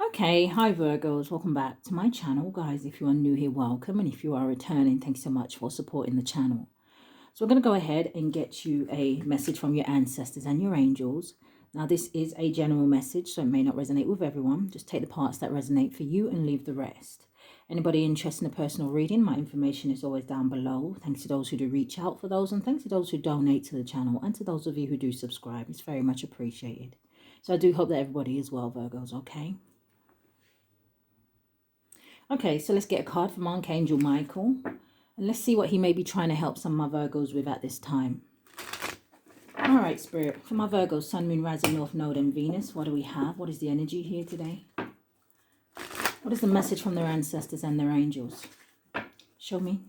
Okay, hi Virgos, welcome back to my channel. Guys, if you are new here, welcome. And if you are returning, thanks so much for supporting the channel. So we're going to go ahead and get you a message from your ancestors and your angels. Now, this is a general message, so it may not resonate with everyone. Just take the parts that resonate for you and leave the rest. Anybody interested in a personal reading, my information is always down below. Thanks to those who do reach out for those, and thanks to those who donate to the channel, and to those of you who do subscribe. It's very much appreciated. So I do hope that everybody is well, Virgos, okay? Okay, so let's get a card from Archangel Michael. And let's see what he may be trying to help some of my Virgos with at this time. All right, Spirit. For my Virgos, Sun, Moon, Rising, North Node, and Venus, what do we have? What is the energy here today? What is the message from their ancestors and their angels? Show me.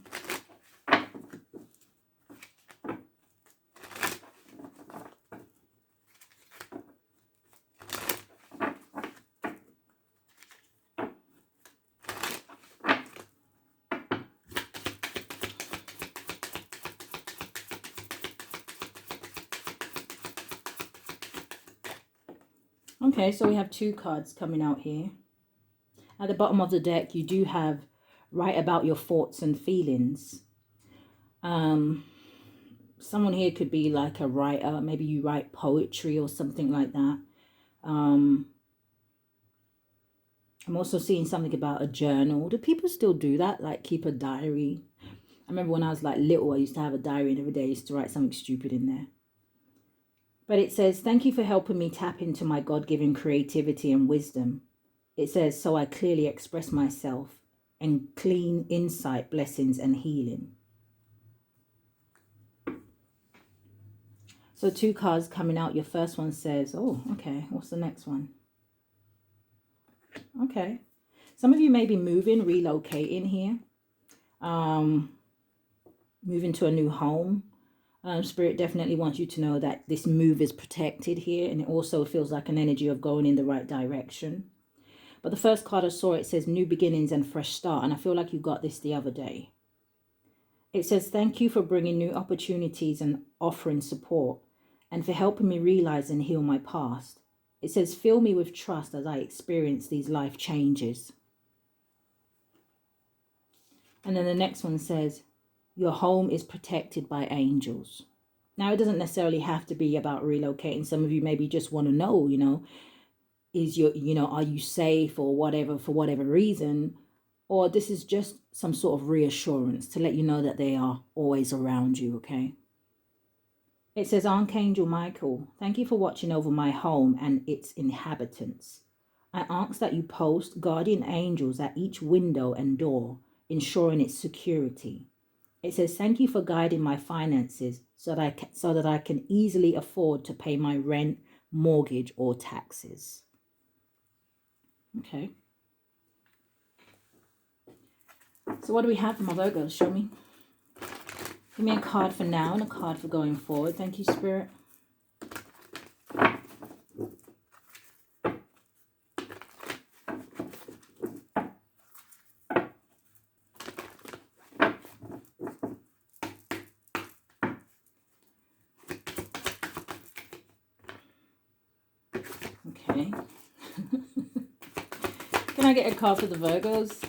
Okay, so we have two cards coming out here. At the bottom of the deck, you do have write about your thoughts and feelings. Someone here could be like a writer. Maybe you write poetry or something like that. I'm also seeing something about a journal. Do people still do that? Like keep a diary? I remember when I was like little, I used to have a diary and every day I used to write something stupid in there. But it says, thank you for helping me tap into my God-given creativity and wisdom. It says, so I clearly express myself and clean insight, blessings, and healing. So two cards coming out. Your first one says, oh, okay, what's the next one? Okay. Some of you may be moving, relocating here. Moving to a new home. Spirit definitely wants you to know that this move is protected here. And it also feels like an energy of going in the right direction. But the first card I saw, it says new beginnings and fresh start. And I feel like you got this the other day. It says, thank you for bringing new opportunities and offering support, and for helping me realize and heal my past. It says, fill me with trust as I experience these life changes. And then the next one says, your home is protected by angels. Now, it doesn't necessarily have to be about relocating. Some of you maybe just want to know, is are you safe or whatever, for whatever reason? Or this is just some sort of reassurance to let you know that they are always around you, okay? It says, Archangel Michael, thank you for watching over my home and its inhabitants. I ask that you post guardian angels at each window and door, ensuring its security. It says, thank you for guiding my finances so that I can easily afford to pay my rent, mortgage, or taxes. Okay. So what do we have for my Virgos? Show me. Give me a card for now and a card for going forward. Thank you, Spirit. Okay. Can I get a card for the Virgos?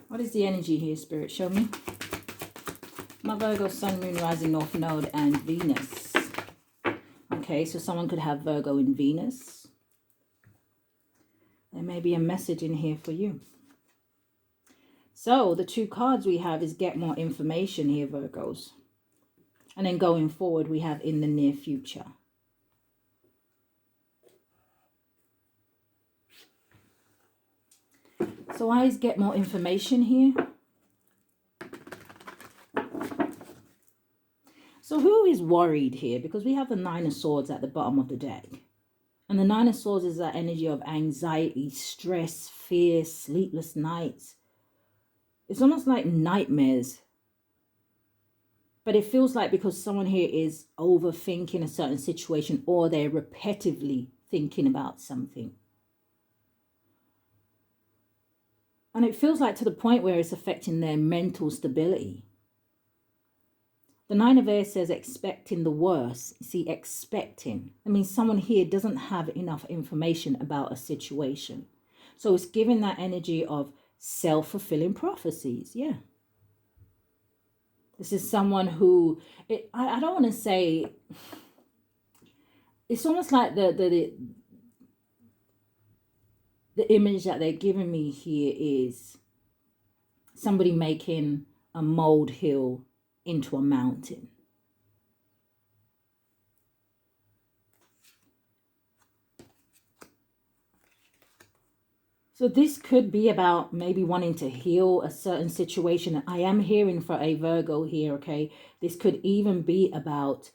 What is the energy here, Spirit? Show me. My Virgo, Sun, Moon, Rising, North Node, and Venus. Okay, so someone could have Virgo in Venus. There may be a message in here for you. So the two cards we have is get more information here, Virgos. And then going forward, we have in the near future. So why is get more information here? So who is worried here? Because we have the Nine of Swords at the bottom of the deck. And the Nine of Swords is that energy of anxiety, stress, fear, sleepless nights. It's almost like nightmares. But it feels like because someone here is overthinking a certain situation, or they're repetitively thinking about something. And it feels like to the point where it's affecting their mental stability. The Nine of Air says expecting the worst. See, expecting. I mean, someone here doesn't have enough information about a situation. So it's giving that energy of self-fulfilling prophecies. Yeah. This is someone who, I don't want to say, it's almost like the image that they're giving me here is somebody making a molehill into a mountain. So this could be about maybe wanting to heal a certain situation. I am hearing for a Virgo here, okay? This could even be about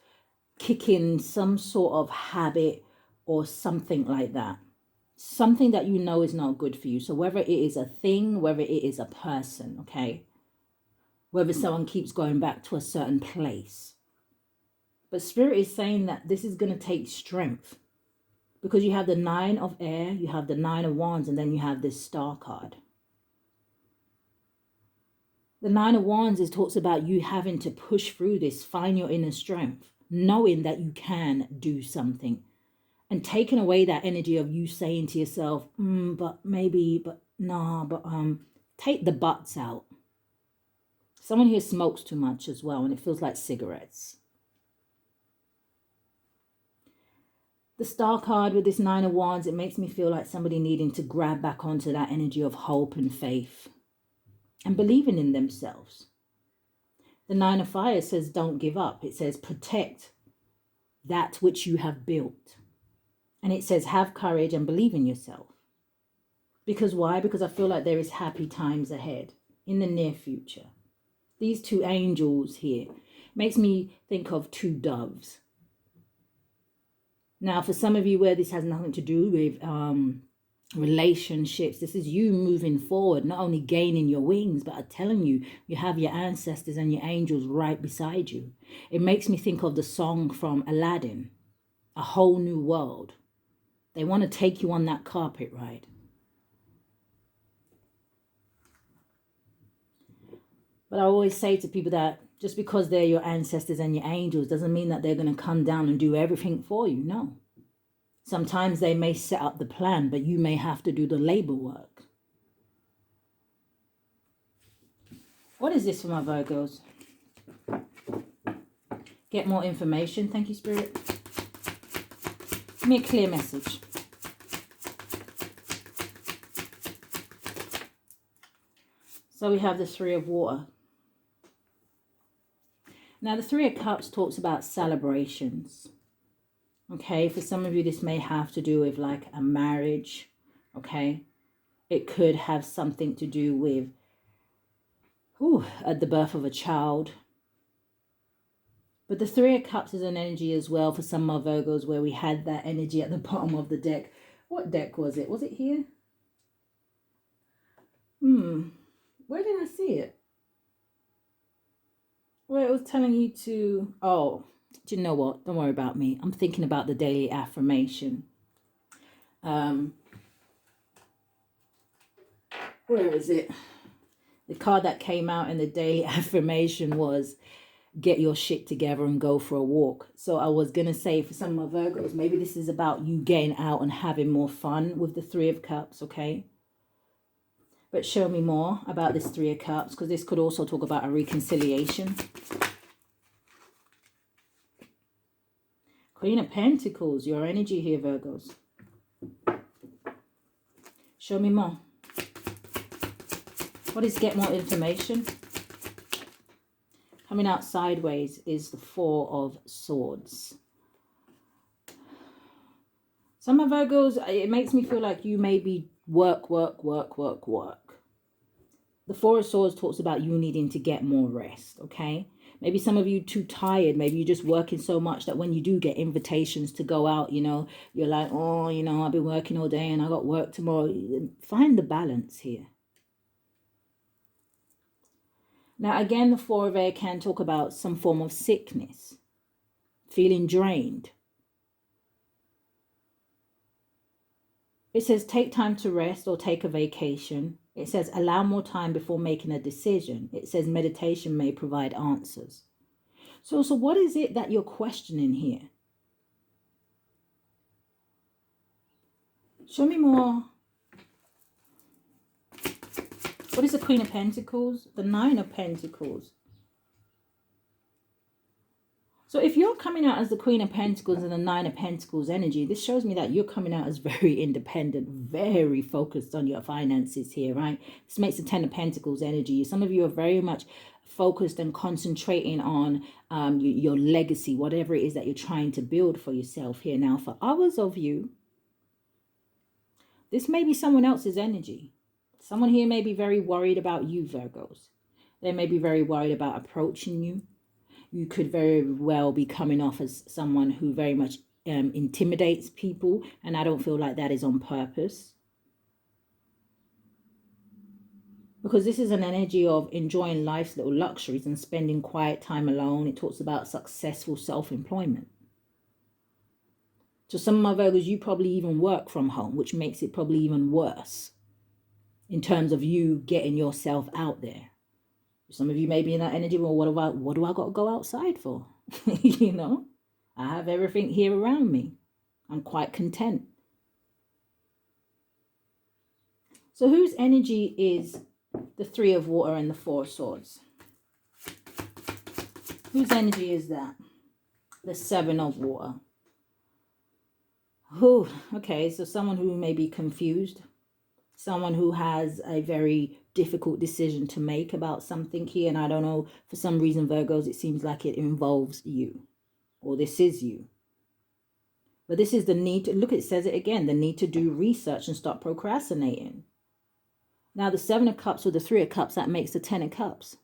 kicking some sort of habit or something like that. Something that you know is not good for you. So whether it is a thing, whether it is a person, okay? Whether someone keeps going back to a certain place. But Spirit is saying that this is going to take strength. Because you have the Nine of Air, you have the Nine of Wands, and then you have this Star card. The Nine of Wands talks about you having to push through this, find your inner strength, knowing that you can do something. And taking away that energy of you saying to yourself, but maybe, but nah, but take the buts out. Someone here smokes too much as well, and it feels like cigarettes. The Star card with this Nine of Wands, it makes me feel like somebody needing to grab back onto that energy of hope and faith and believing in themselves. The Nine of Fire says don't give up. It says protect that which you have built. And it says have courage and believe in yourself. Because why? Because I feel like there is happy times ahead in the near future. These two angels here makes me think of two doves. Now, for some of you where this has nothing to do with relationships, this is you moving forward, not only gaining your wings, but I'm telling you, you have your ancestors and your angels right beside you. It makes me think of the song from Aladdin, A Whole New World. They want to take you on that carpet ride. But I always say to people that just because they're your ancestors and your angels doesn't mean that they're going to come down and do everything for you. No. Sometimes they may set up the plan, but you may have to do the labor work. What is this for my Virgos? Get more information. Thank you, Spirit. Give me a clear message. So we have the Three of Water. Now, the Three of Cups talks about celebrations. Okay, for some of you, this may have to do with like a marriage. Okay, it could have something to do with at the birth of a child. But the Three of Cups is an energy as well for some of our Virgos where we had that energy at the bottom of the deck. What deck was it? Was it here? Where did I see it? Where it was telling you to, do you know what? Don't worry about me. I'm thinking about the daily affirmation. Where is it? The card that came out in the daily affirmation was get your shit together and go for a walk. So I was going to say for some of my Virgos, maybe this is about you getting out and having more fun with the Three of Cups, okay? But show me more about this Three of Cups, because this could also talk about a reconciliation. Queen of Pentacles, your energy here, Virgos. Show me more. What is get more information? Coming out sideways is the Four of Swords. Some of Virgos, it makes me feel like you may be work. The Four of Swords talks about you needing to get more rest, okay? Maybe some of you too tired. Maybe you're just working so much that when you do get invitations to go out, you're like, oh, I've been working all day and I got work tomorrow. Find the balance here. Now, again, the Four of Air can talk about some form of sickness, feeling drained. It says take time to rest or take a vacation. It says allow more time before making a decision. It says meditation may provide answers. So what is it that you're questioning here? Show me more. What is the Queen of Pentacles? The Nine of Pentacles. So if you're coming out as the Queen of Pentacles and the Nine of Pentacles energy, this shows me that you're coming out as very independent, very focused on your finances here, right? This makes the Ten of Pentacles energy. Some of you are very much focused and concentrating on your legacy, whatever it is that you're trying to build for yourself here. Now, for others of you, this may be someone else's energy. Someone here may be very worried about you, Virgos. They may be very worried about approaching you. You could very well be coming off as someone who very much intimidates people. And I don't feel like that is on purpose. Because this is an energy of enjoying life's little luxuries and spending quiet time alone. It talks about successful self-employment. So some of my Virgos, you probably even work from home, which makes it probably even worse in terms of you getting yourself out there. Some of you may be in that energy, well, what do I got to go outside for? You know, I have everything here around me. I'm quite content. So whose energy is the Three of Water and the Four of Swords? Whose energy is that? The Seven of Water. Oh, okay, so someone who may be confused. Someone who has a very difficult decision to make about something here. And I don't know, for some reason, Virgos, it seems like it involves you. Or this is you. But this is the need to, look, it says it again, the need to do research and stop procrastinating. Now, the Seven of Cups or the Three of Cups, that makes the Ten of Cups.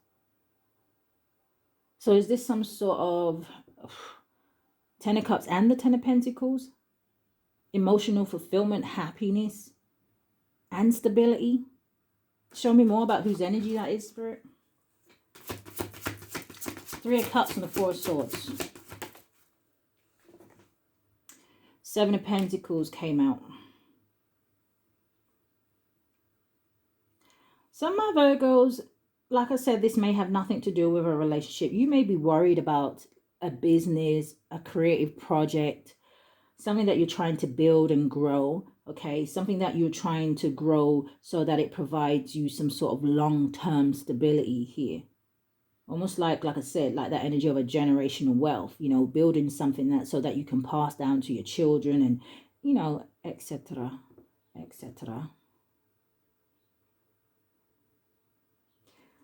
So is this some sort of Ten of Cups and the Ten of Pentacles? Emotional fulfillment, happiness, and stability. Show me more about whose energy that is, Spirit. Three of Cups and the Four of Swords. Seven of Pentacles came out. Some of my Virgos, like I said, this may have nothing to do with a relationship. You may be worried about a business, a creative project, something that you're trying to build and grow, okay? Something that you're trying to grow so that it provides you some sort of long-term stability here. Almost like I said, like that energy of a generational wealth, you know, building something that so that you can pass down to your children and, you know, etc., etc.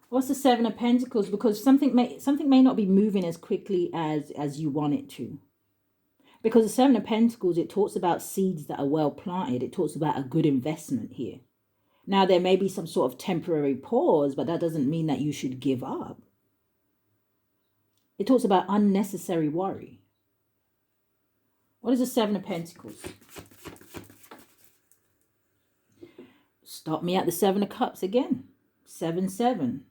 What's the Seven of Pentacles? Because something may not be moving as quickly as you want it to. Because the Seven of Pentacles, it talks about seeds that are well planted. It talks about a good investment here. Now, there may be some sort of temporary pause, but that doesn't mean that you should give up. It talks about unnecessary worry. What is the Seven of Pentacles? Stop me at the Seven of Cups again. 7, 7.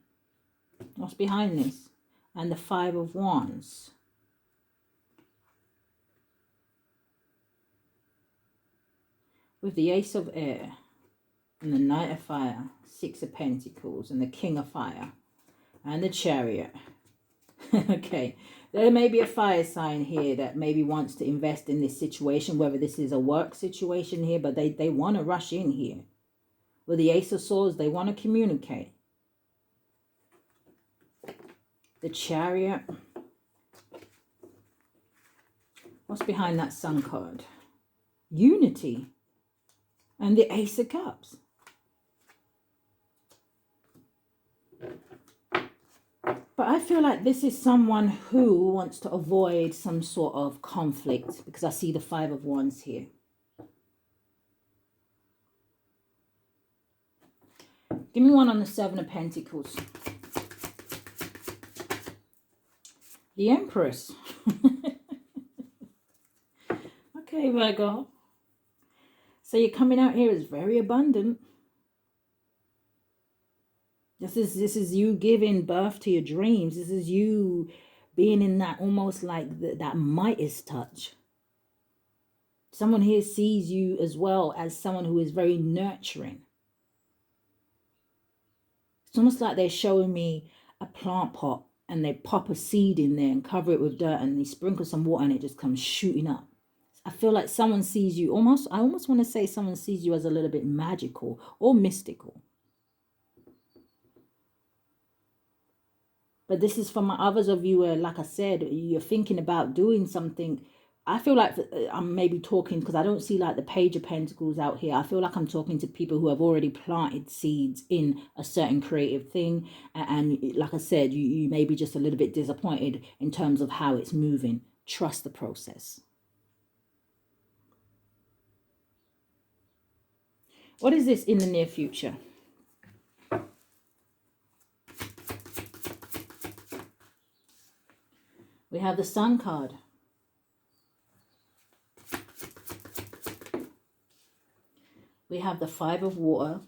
What's behind this? And the Five of Wands. With the Ace of Air and the Knight of Fire, Six of Pentacles and the King of Fire and the Chariot. Okay, there may be a fire sign here that maybe wants to invest in this situation, whether this is a work situation here, but they want to rush in here. With the Ace of Swords, they want to communicate. The Chariot. What's behind that Sun card? Unity. And the Ace of Cups. But I feel like this is someone who wants to avoid some sort of conflict, because I see the Five of Wands here. Give me one on the Seven of Pentacles. The Empress. Okay, Virgo. So you're coming out here as very abundant. This is you giving birth to your dreams. This is you being in that almost like that Midas touch. Someone here sees you as well as someone who is very nurturing. It's almost like they're showing me a plant pot and they pop a seed in there and cover it with dirt and they sprinkle some water and it just comes shooting up. I feel like someone sees you I almost want to say someone sees you as a little bit magical or mystical. But this is for my others of you where, like I said, you're thinking about doing something. I feel like I'm maybe talking, because I don't see like the Page of Pentacles out here. I feel like I'm talking to people who have already planted seeds in a certain creative thing. And like I said, you may be just a little bit disappointed in terms of how it's moving. Trust the process. What is this in the near future? We have the Sun card. We have the Five of Water.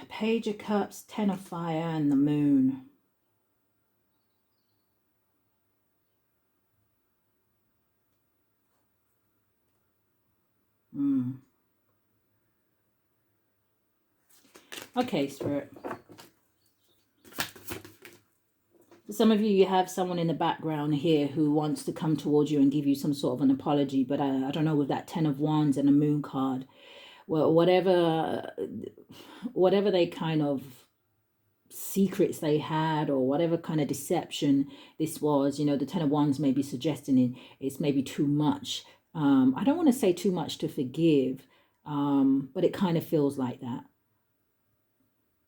Page of Cups, Ten of Fire, and the Moon. Okay, Spirit. For some of you, you have someone in the background here who wants to come towards you and give you some sort of an apology. But I don't know, with that Ten of Wands and a Moon card, well, whatever they kind of secrets they had, or whatever kind of deception this was, you know, the Ten of Wands may be suggesting it's maybe too much. I don't want to say too much to forgive, but it kind of feels like that.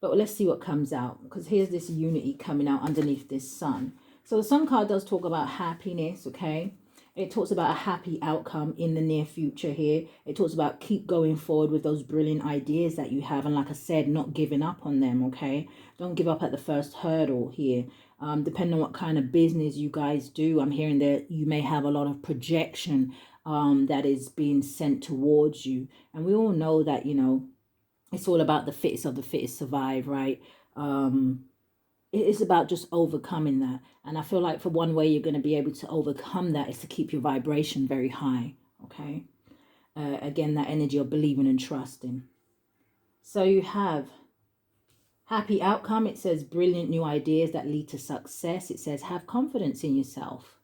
But let's see what comes out, because here's this unity coming out underneath this Sun. So the Sun card does talk about happiness, okay? It talks about a happy outcome in the near future here. It talks about keep going forward with those brilliant ideas that you have. And like I said, not giving up on them, okay? Don't give up at the first hurdle here. Depending on what kind of business you guys do, I'm hearing that you may have a lot of projection that is being sent towards you. And we all know that, you know, it's all about the fittest of the fittest survive, right? It's about just overcoming that. And I feel like for one way you're going to be able to overcome that is to keep your vibration very high, okay? Again, that energy of believing and trusting. So you have happy outcome. It says brilliant new ideas that lead to success. It says have confidence in yourself.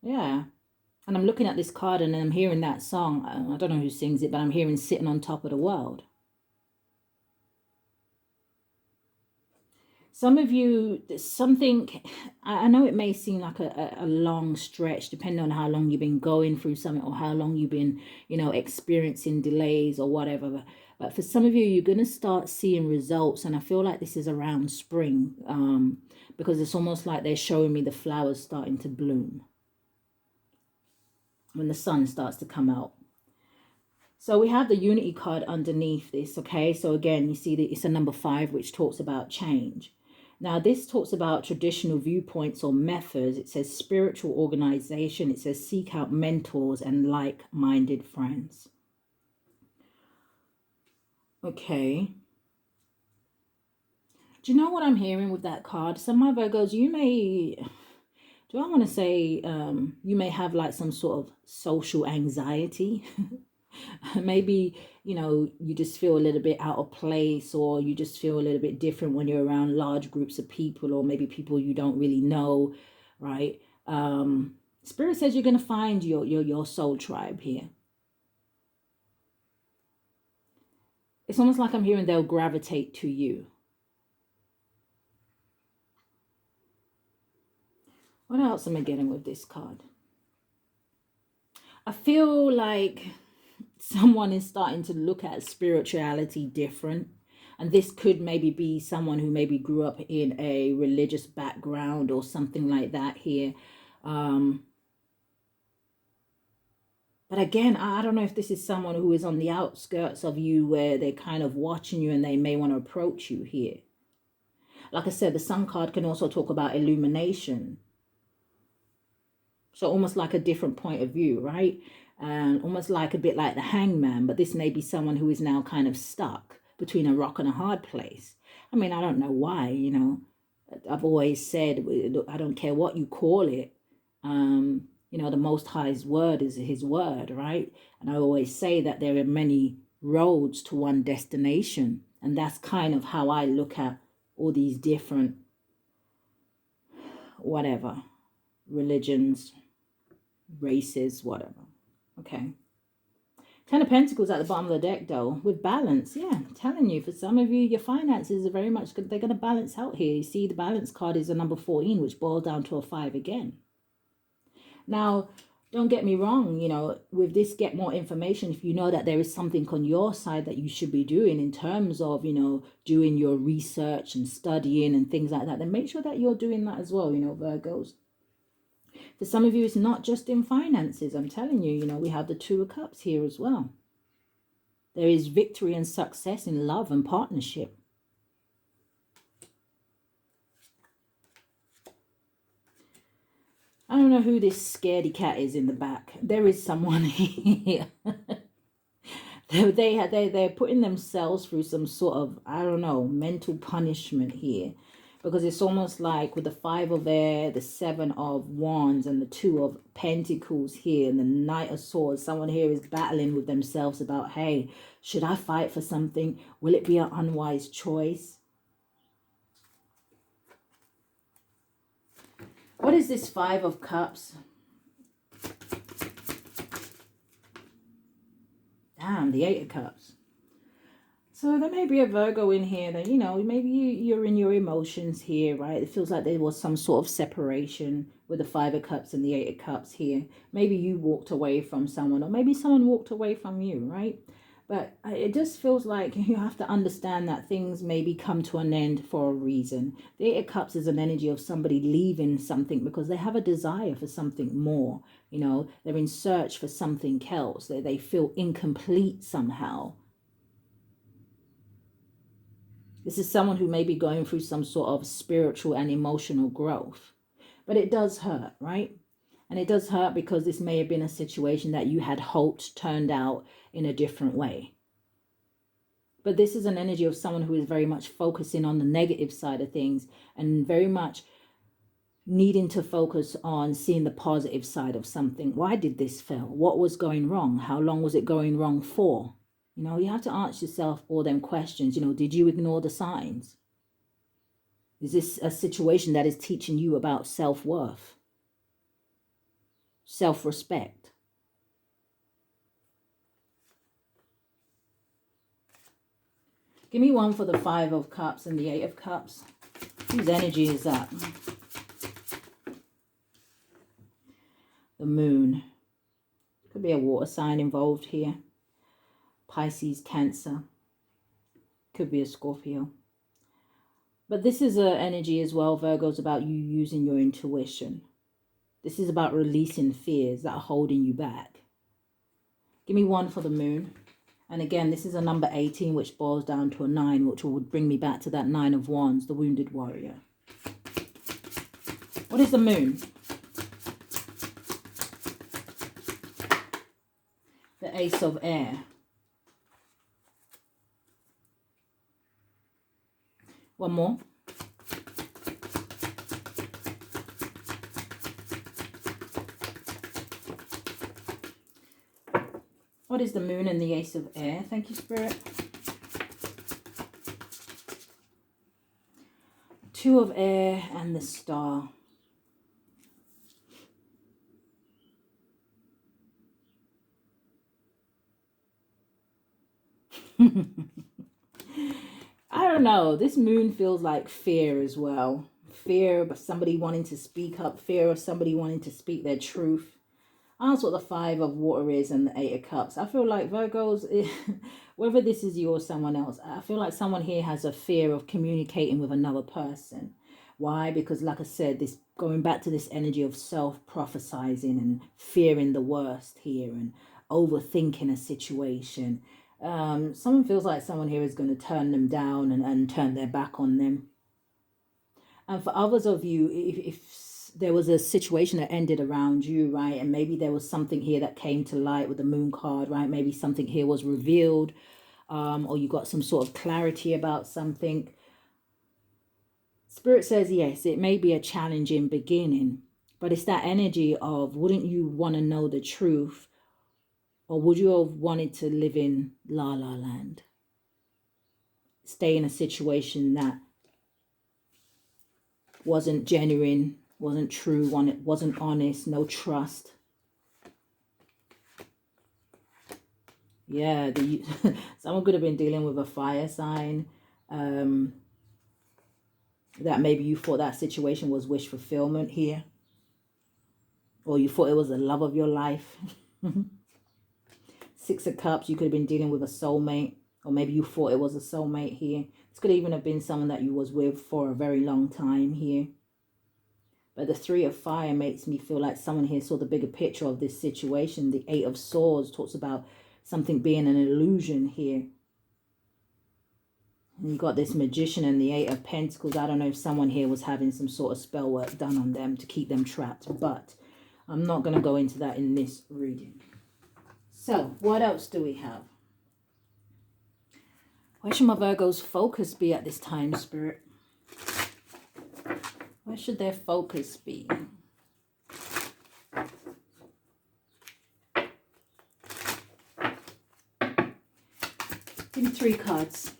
Yeah. And I'm looking at this card and I'm hearing that song. I don't know who sings it, but I'm hearing Sitting on Top of the World. Some of you, something, I know it may seem like a long stretch, depending on how long you've been going through something or how long you've been, you know, experiencing delays or whatever. But for some of you, you're going to start seeing results. And I feel like this is around spring, because it's almost like they're showing me the flowers starting to bloom when the sun starts to come out. So we have the Unity card underneath this, okay? So again, you see that it's a number 5, which talks about change. Now, this talks about traditional viewpoints or methods. It says spiritual organization. It says seek out mentors and like-minded friends. Okay. Do you know what I'm hearing with that card? Some of my Virgos, you may... Do I want to say you may have like some sort of social anxiety? Maybe, you know, you just feel a little bit out of place, or you just feel a little bit different when you're around large groups of people, or maybe people you don't really know, right? Spirit says you're going to find your soul tribe here. It's almost like I'm hearing they'll gravitate to you. What else am I getting with this card? I feel like someone is starting to look at spirituality different. And this could maybe be someone who maybe grew up in a religious background or something like that here. But again, I don't know if this is someone who is on the outskirts of you, where they're kind of watching you and they may want to approach you here. Like I said, the Sun card can also talk about illumination. So almost like a different point of view, right? Almost like a bit like the Hangman, but this may be someone who is now kind of stuck between a rock and a hard place. I mean, I don't know why, you know. I've always said, I don't care what you call it. You You know, the Most High's word is his word, right? And I always say that there are many roads to one destination. And that's kind of how I look at all these different, whatever, religions, races, whatever. Okay. 10 of Pentacles at the bottom of the deck, though, with balance. Yeah, I'm telling you, for some of you, your finances are very much, they're going to balance out here. You see, the balance card is a number 14, which boils down to a 5 again. Now, don't get me wrong, you know, with this get more information, if you know that there is something on your side that you should be doing in terms of, you know, doing your research and studying and things like that, then make sure that you're doing that as well, you know, Virgos. For some of you, it's not just in finances. I'm telling you, you know, we have the Two of Cups here as well. There is victory and success in love and partnership. I don't know who this scaredy cat is in the back. There is someone here. They're putting themselves through some sort of, I don't know, mental punishment here. Because it's almost like with the 5 of air, the 7 of wands, and the 2 of pentacles here, and the Knight of Swords. Someone here is battling with themselves about, hey, should I fight for something? Will it be an unwise choice? What is this 5 of Cups? Damn, the 8 of Cups. So there may be a Virgo in here that, you know, maybe you're in your emotions here, right? It feels like there was some sort of separation with the 5 of Cups and the 8 of Cups here. Maybe you walked away from someone, or maybe someone walked away from you, right? But it just feels like you have to understand that things maybe come to an end for a reason. The 8 of Cups is an energy of somebody leaving something because they have a desire for something more. You know, they're in search for something else. They feel incomplete somehow. This is someone who may be going through some sort of spiritual and emotional growth. But it does hurt, right? And it does hurt because this may have been a situation that you had hoped turned out in a different way. But this is an energy of someone who is very much focusing on the negative side of things and very much needing to focus on seeing the positive side of something. Why did this fail? What was going wrong? How long was it going wrong for? You know, you have to ask yourself all them questions. You know, did you ignore the signs? Is this a situation that is teaching you about self-worth, self-respect? Give me one for the 5 of Cups and the 8 of Cups. Whose energy is that? The Moon. Could be a water sign involved here. Pisces, Cancer. Could be a Scorpio. But this is an energy as well, Virgos, about you using your intuition. This is about releasing fears that are holding you back. Give me one for the Moon. And again, this is a number 18, which boils down to a 9, which would bring me back to that 9 of Wands, the Wounded Warrior. What is the Moon? The Ace of Air. One more. What is the Moon and the Ace of Air? Thank you, Spirit. 2 of Air and the Star. I don't know. This Moon feels like fear as well. Fear of somebody wanting to speak up. Fear of somebody wanting to speak their truth. That's what the 5 of Water is and the 8 of Cups. I feel like Virgos, whether this is you or someone else, I feel like someone here has a fear of communicating with another person. Why? Because like I said, this going back to this energy of self-prophesizing and fearing the worst here and overthinking a situation. Someone feels like someone here is going to turn them down and turn their back on them. And for others of you, if there was a situation that ended around you, right, and maybe there was something here that came to light with the Moon card, right, maybe something here was revealed, or you got some sort of clarity about something. Spirit says, yes, it may be a challenging beginning, But it's that energy of, wouldn't you want to know the truth? Or would you have wanted to live in la la land? Stay in a situation that wasn't genuine, wasn't true, wasn't honest, no trust. Yeah, someone could have been dealing with a fire sign. That maybe you thought that situation was wish fulfillment here. Or you thought it was the love of your life. Six of Cups, you could have been dealing with a soulmate. Or maybe you thought it was a soulmate here. This could even have been someone that you was with for a very long time here. But the Three of Fire makes me feel like someone here saw the bigger picture of this situation. The Eight of Swords talks about something being an illusion here. And you got this Magician and the Eight of Pentacles. I don't know if someone here was having some sort of spell work done on them to keep them trapped. But I'm not going to go into that in this reading. So, what else do we have? Where should my Virgo's focus be at this time, Spirit? Where should their focus be? Give me 3 cards.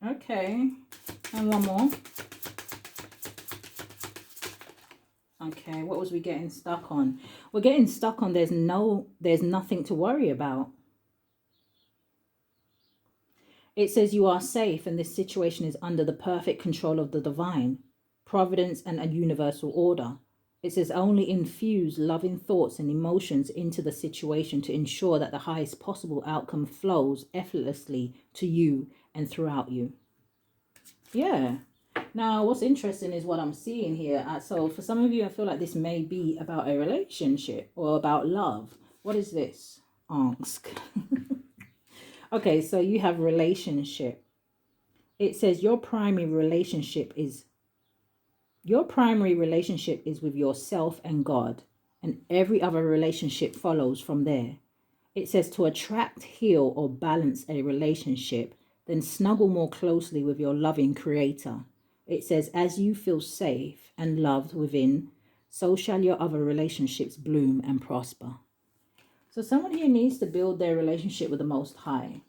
Okay. And one more. Okay, what was we getting stuck on? We're getting stuck on there's nothing to worry about. It says you are safe and this situation is under the perfect control of the divine, providence and a universal order. It says only infuse loving thoughts and emotions into the situation to ensure that the highest possible outcome flows effortlessly to you and throughout you. Yeah. Now, what's interesting is what I'm seeing here. So for some of you, I feel like this may be about a relationship or about love. What is this? Ask. Okay, so you have relationship. It says your primary relationship is with yourself and God, and every other relationship follows from there. It says to attract, heal, or balance a relationship, then snuggle more closely with your loving creator. It says, as you feel safe and loved within, so shall your other relationships bloom and prosper. So someone here needs to build their relationship with the Most High.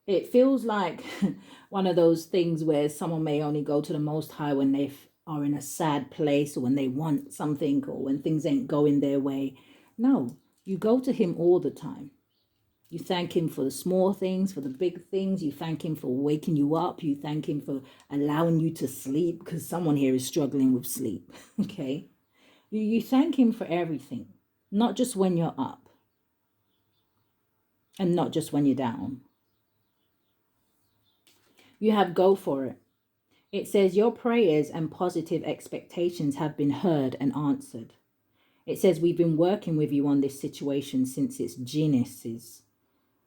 It feels like one of those things where someone may only go to the Most High when they are in a sad place or when they want something or when things ain't going their way. No, you go to him all the time. You thank him for the small things, for the big things. You thank him for waking you up. You thank him for allowing you to sleep, because someone here is struggling with sleep. Okay. You thank him for everything, not just when you're up and not just when you're down. You have go for it. It says your prayers and positive expectations have been heard and answered. It says we've been working with you on this situation since its genesis,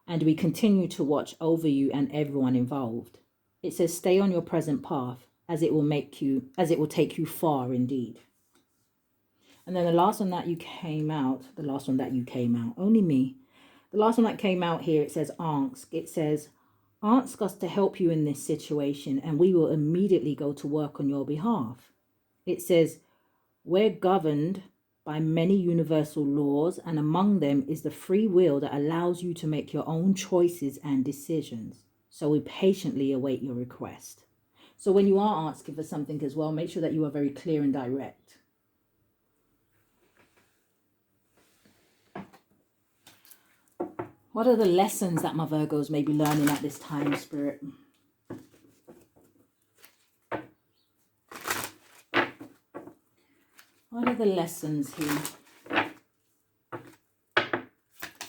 and we continue to watch over you and everyone involved. It says stay on your present path, as it will take you far indeed. And then the last one that came out, only me. The last one that came out here, it says ask. It says, ask us to help you in this situation and we will immediately go to work on your behalf. It says, we're governed by many universal laws, and among them is the free will that allows you to make your own choices and decisions. So we patiently await your request. So when you are asking for something as well, make sure that you are very clear and direct. What are the lessons that my Virgos may be learning at this time, Spirit? What are the lessons here?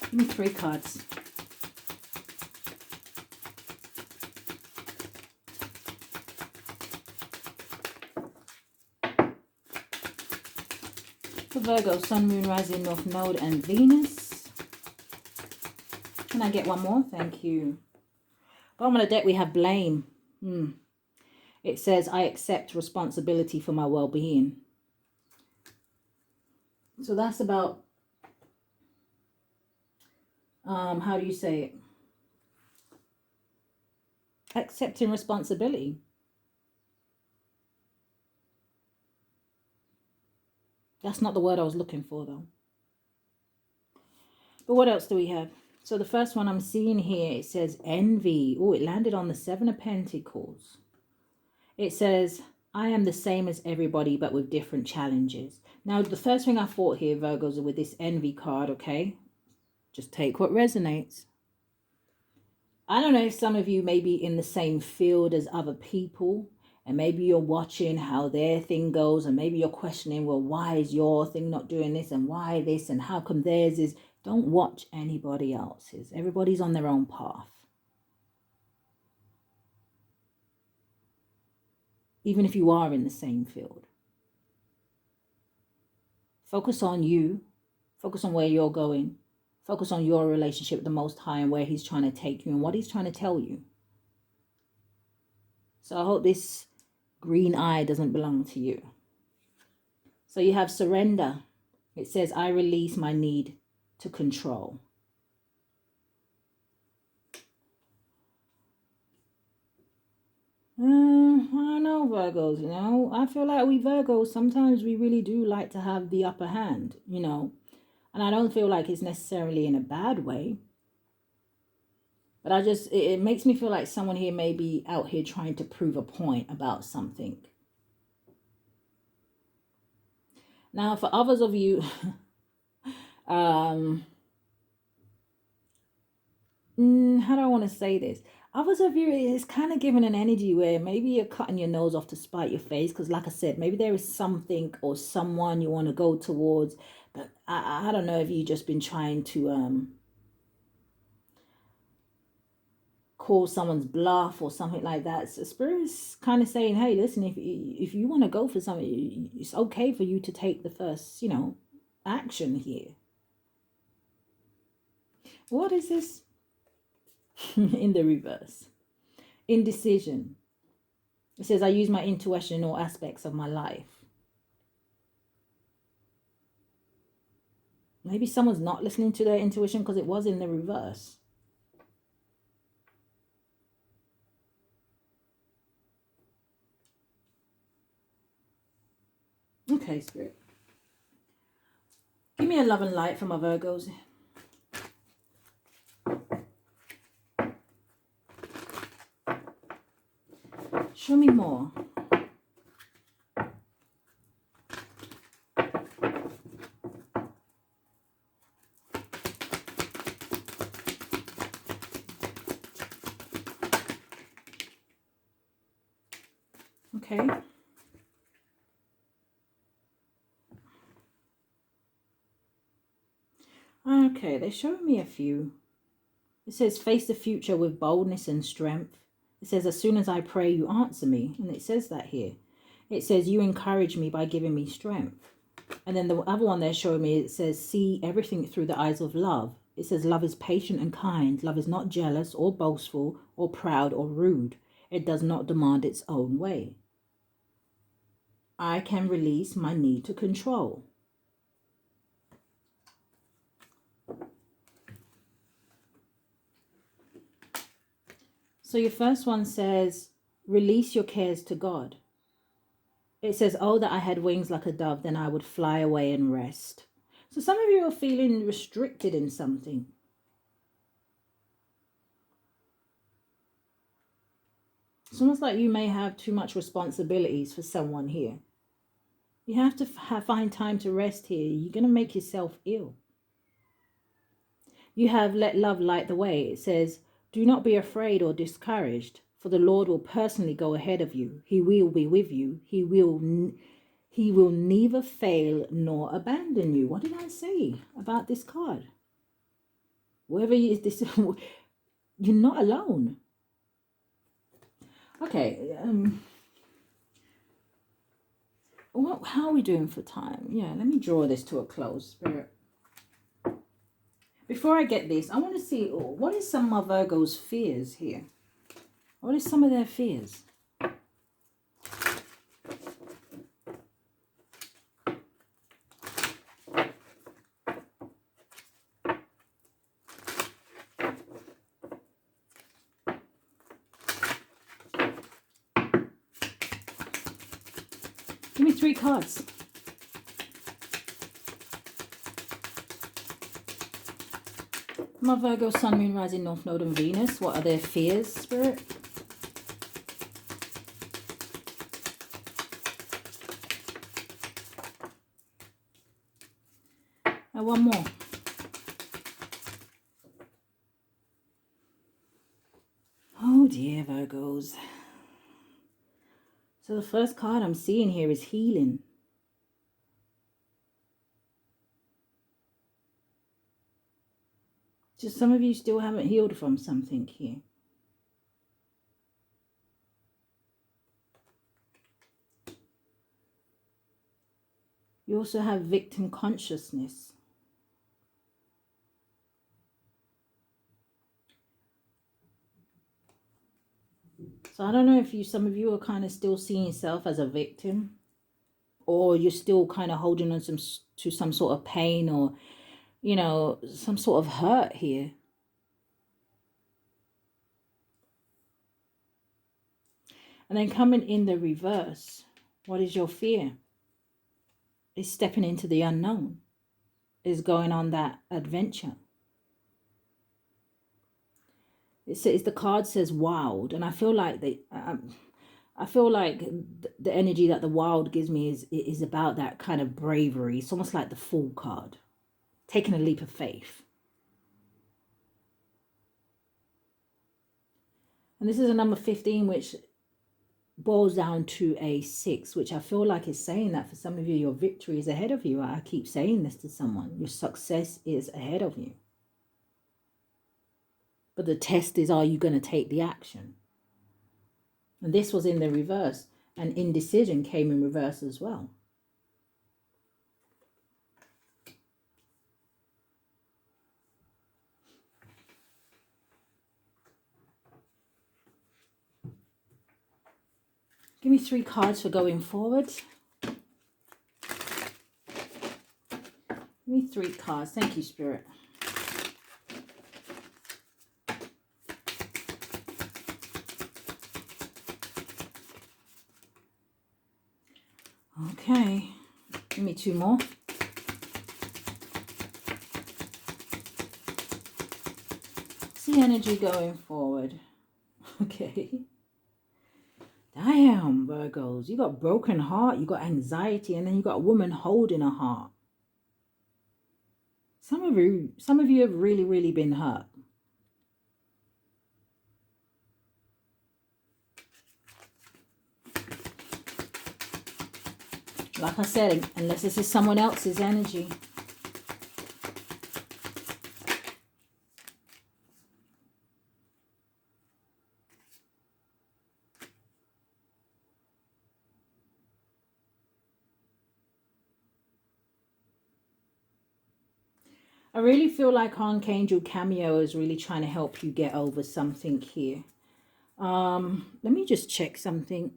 Give me 3 cards. For Virgo, Sun, Moon, Rising, North Node, and Venus. Can I get one more? Thank you. Bottom of the deck, we have blame. It says, I accept responsibility for my well-being. So that's about, how do you say it? Accepting responsibility. That's not the word I was looking for, though. But what else do we have? So the first one I'm seeing here, it says envy. Oh, it landed on the 7 of Pentacles. It says, I am the same as everybody, but with different challenges. Now, the first thing I thought here, Virgos, are with this envy card, okay? Just take what resonates. I don't know if some of you may be in the same field as other people, and maybe you're watching how their thing goes, and maybe you're questioning, well, why is your thing not doing this, and why this, and how come theirs is? Don't watch anybody else's. Everybody's on their own path. Even if you are in the same field. Focus on you. Focus on where you're going. Focus on your relationship with the Most High and where He's trying to take you and what He's trying to tell you. So I hope this green eye doesn't belong to you. So you have surrender. It says, I release my need to control. I don't know, Virgos, you know. I feel like we Virgos, sometimes we really do like to have the upper hand, you know. And I don't feel like it's necessarily in a bad way. But it makes me feel like someone here may be out here trying to prove a point about something. Now, for others of you, how do I want to say this? Others of you, it's kind of giving an energy where maybe you're cutting your nose off to spite your face. Because like I said, maybe there is something or someone you want to go towards. But I don't know if you've just been trying to call someone's bluff or something like that. So Spirit's kind of saying, hey, listen, if you want to go for something, it's okay for you to take the first, you know, action here. What is this? In the reverse. Indecision. It says, I use my intuition in all aspects of my life. Maybe someone's not listening to their intuition because it was in the reverse. Okay, Spirit. Give me a love and light for my Virgos. Show me more. Okay. Okay, they're showing me a few. It says, face the future with boldness and strength. It says, as soon as I pray, you answer me. And it says that here. It says, you encourage me by giving me strength. And then the other one they're showing me, it says, see everything through the eyes of love. It says, love is patient and kind. Love is not jealous or boastful or proud or rude. It does not demand its own way. I can release my need to control. So your first one says, release your cares to God. It says, oh, that I had wings like a dove, then I would fly away and rest. So some of you are feeling restricted in something. It's almost like you may have too much responsibilities for someone here. You have to find time to rest here. You're going to make yourself ill. You have let love light the way. It says, do not be afraid or discouraged, for the Lord will personally go ahead of you. He will be with you. He will neither fail nor abandon you. What did I say about this card? Whoever you this, you're not alone. Okay. How are we doing for time? Yeah, let me draw this to a close, Spirit. Before I get this, I want to see, what is some of Virgo's fears here? What is some of their fears? Give me 3 cards. My Virgo, Sun, Moon, Rising, North Node and Venus. What are their fears, Spirit? And one more. Oh dear, Virgos. So the first card I'm seeing here is healing. Just some of you still haven't healed from something here. You also have victim consciousness. So I don't know if some of you are kind of still seeing yourself as a victim, or you're still kind of holding on to some sort of pain, or, you know, some sort of hurt here. And then coming in the reverse, what is your fear? It's stepping into the unknown. Is going on that adventure. It says, the card says wild, and I feel like I feel like the energy that the wild gives me is about that kind of bravery. It's almost like the Fool card, taking a leap of faith. And this is a number 15, which boils down to a 6, which I feel like is saying that for some of you, your victory is ahead of you. I keep saying this to someone. Your success is ahead of you. But the test is, are you going to take the action? And this was in the reverse. And indecision came in reverse as well. Give me 3 cards for going forward. Give me 3 cards. Thank you, Spirit. Okay. Give me 2 more. See energy going forward. Okay. Damn, Virgos. You got broken heart, you got anxiety, and then you got a woman holding a heart. Some of you have really, really been hurt. Like I said, unless this is someone else's energy. I really feel like Archangel Cameo is really trying to help you get over something here. Let me just check something.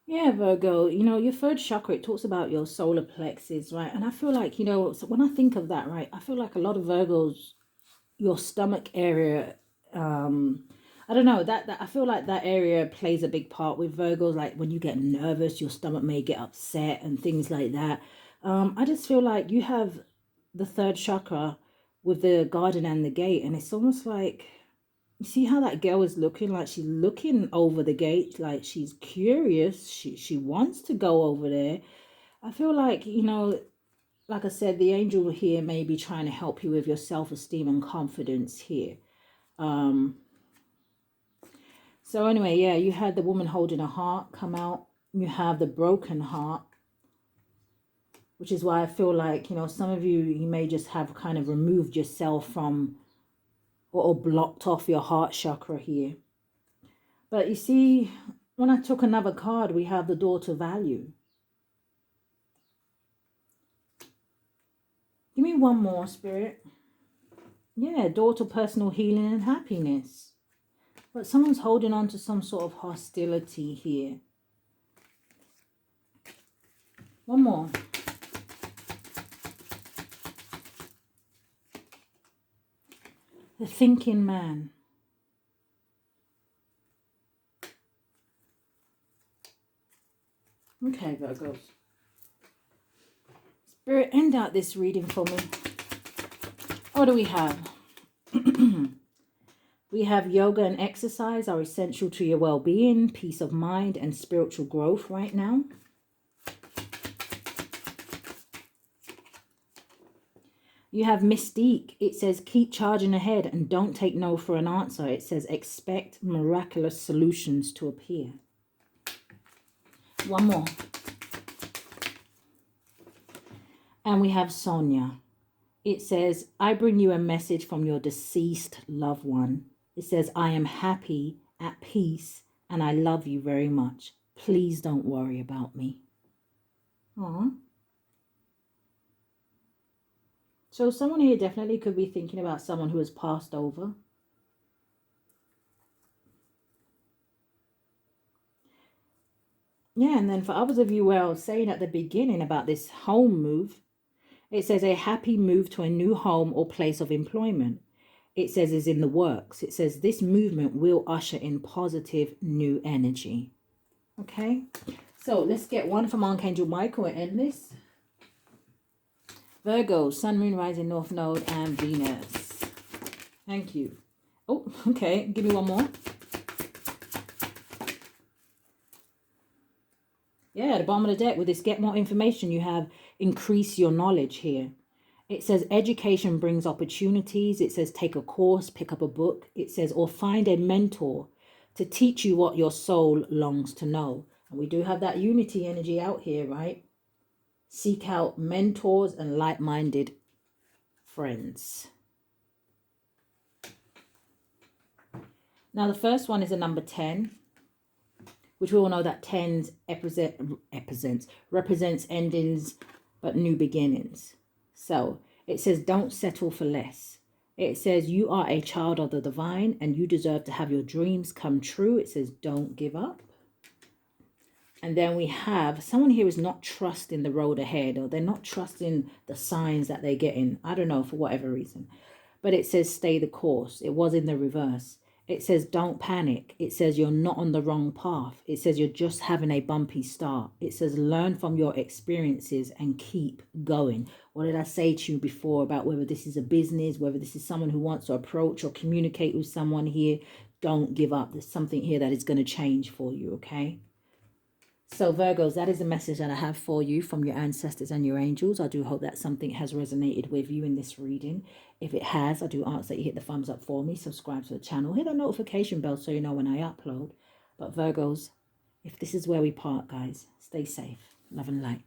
Yeah, Virgo, you know, your 3rd chakra, it talks about your solar plexus, right? And I feel like, you know, so when I think of that, right, I feel like a lot of Virgos, your stomach area, I don't know, that I feel like that area plays a big part with Virgos. Like when you get nervous, your stomach may get upset and things like that. I just feel like you have the 3rd chakra with the garden and the gate, and it's almost like, you see how that girl is looking? Like she's looking over the gate, like she's curious. She wants to go over there. I feel like, you know, like I said, the angel here may be trying to help you with your self-esteem and confidence here. So anyway, yeah, you had the woman holding a heart come out. You have the broken heart, which is why I feel like, you know, some of you may just have kind of removed yourself from or blocked off your heart chakra here. But you see, when I took another card, we have the door to value. Give me one more, Spirit. Yeah, door to personal healing and happiness. But someone's holding on to some sort of hostility here. One more. The thinking man. Okay, Virgos. Spirit, end out this reading for me. What do we have? We have yoga and exercise are essential to your well-being, peace of mind, and spiritual growth right now. You have mystique. It says keep charging ahead and don't take no for an answer. It says expect miraculous solutions to appear. One more. And we have Sonia. It says, I bring you a message from your deceased loved one. It says, I am happy, at peace, and I love you very much. Please don't worry about me. Aww. So someone here definitely could be thinking about someone who has passed over. Yeah, and then for others of you where I was saying at the beginning about this home move, it says a happy move to a new home or place of employment. It says is in the works. It says this movement will usher in positive new energy. Okay, so let's get one from Archangel Michael and end this. Virgo, Sun, Moon, Rising, North Node, and Venus. Thank you. Oh, okay, give me one more. Yeah, at the bottom of the deck with this get more information, you have increase your knowledge here. It says education brings opportunities. It says take a course, pick up a book. It says or find a mentor to teach you what your soul longs to know. And we do have that unity energy out here, right? Seek out mentors and like-minded friends. Now, the first one is a number 10, which we all know that 10s represents endings, but new beginnings. So it says, don't settle for less. It says you are a child of the divine and you deserve to have your dreams come true. It says, don't give up. And then we have someone here is not trusting the road ahead, or they're not trusting the signs that they're getting. I don't know, for whatever reason. But it says stay the course. It was in the reverse. It says don't panic. It says you're not on the wrong path. It says you're just having a bumpy start. It says learn from your experiences and keep going. What did I say to you before about whether this is a business, whether this is someone who wants to approach or communicate with someone here? Don't give up. There's something here that is going to change for you, okay? So Virgos, that is the message that I have for you from your ancestors and your angels. I do hope that something has resonated with you in this reading. If it has, I do ask that you hit the thumbs up for me, subscribe to the channel, hit the notification bell so you know when I upload. But Virgos, if this is where we part, guys, stay safe. Love and light.